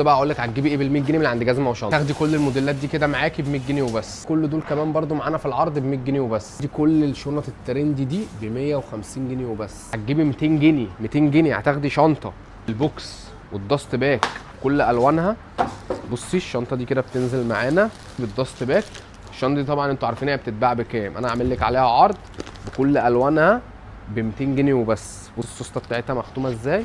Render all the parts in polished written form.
بقى اقول لك هتجيبي ايه بال 100 جنيه من عند جزمه وشنطه. تاخدي كل الموديلات دي كده معاكي ب 100 جنيه وبس. كل دول كمان برده معانا في العرض ب 100 جنيه وبس. دي كل الشنط الترندي دي ب 150 جنيه وبس. هتجيبي 200 جنيه 200 جنيه هتاخدي شنطه البوكس والداست باك كل الوانها. بصي الشنطه دي كده بتنزل معانا بالداست باك. الشنطه دي طبعا انتوا عارفين هي بتتباع بكام. انا عامل لك عليها عرض بكل الوانها ب 200 جنيه وبس. بص السوسته بتاعتها مختومه ازاي،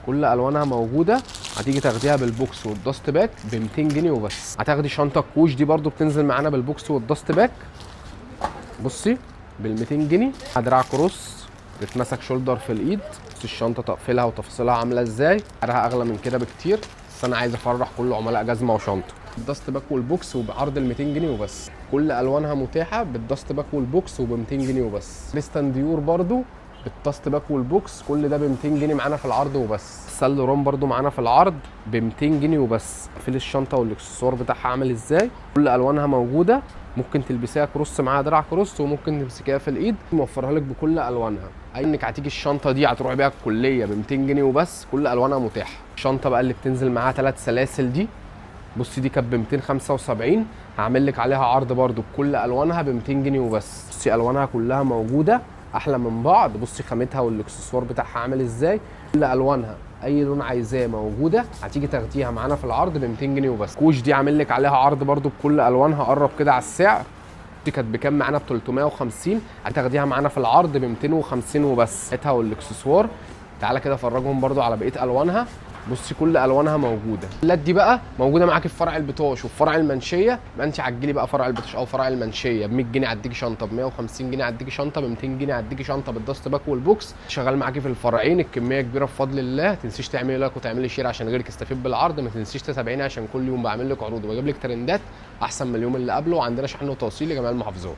كل الوانها موجوده. هتيجي تاخديها بالبوكس والداست باك ب 200 جنيه وبس. هتاخدي شنطه الكوش دي برده بتنزل معانا بالبوكس والداست باك. بصي بال 200 جنيه. دراع كروس بتمسك شولدر في الايد. بصي الشنطه تقفيلها وتفاصيلها عامله ازاي. سعرها اغلى من كده بكتير بس انا عايز افرح كل عملاء جزمه وشنطه. الداست باك والبوكس وبعرض ال 200 جنيه وبس. كل الوانها متاحه بالداست باك والبوكس وب 200 جنيه وبس. كريستال ديور برده بالداست باك والبوكس كل ده ب 200 جنيه معانا في العرض وبس. سال روم برده معانا في العرض ب 200 جنيه وبس. قفل الشنطه والاكسسوار بتاعها عامل ازاي. كل الوانها موجوده. ممكن تلبسيها كروس معاها دراع كروس وممكن تمسكيها في الايد. موفرها لك بكل الوانها. انك هتيجي الشنطه دي هتروحي بيها الكليه ب 200 جنيه وبس. كل الوانها متاحه. الشنطه بقى اللي بتنزل معاها 3 سلاسل دي، بصي دي كانت ب 275. هعمل لك عليها عرض برده بكل الوانها ب 200 جنيه وبس. بصي الوانها كلها موجوده احلى من بعض. بصي خامتها والاكسسوار بتاعها عامل ازاي. كل الوانها اي لون عايزاه موجوده. هتيجي تاخديها معانا في العرض ب 200 جنيه وبس. كوش دي عامل لك عليها عرض برده بكل الوانها. قرب كده على السعر. دي كانت بكام معانا ب 350. هتاخديها معانا في العرض ب 250 وبس. خامتها والاكسسوار. تعالى كده افرجهم برده على بقيه الوانها. بصي كل الوانها موجوده. اللات دي بقى موجوده معاكي في فرع البطاش وفي فرع المنشيه. يبقى انت عجلي بقى فرع البطاش او فرع المنشيه ب 100 جنيه هديكي شنطه، ب 150 جنيه هديكي شنطه، ب 200 جنيه هديكي شنطه بالداست باك والبوكس. شغال معاكي في الفرعين. الكميه كبيره بفضل الله. ما تنسيش تعملي لايك وتعملي شير عشان غيرك يستفيد بالعرض. ما تنسيش تتابعيني عشان كل يوم بعمل لك عروض وبجيب لك ترندات احسن من اليوم اللي قبله. وعندنا شحن وتوصيل لجميع المحافظات.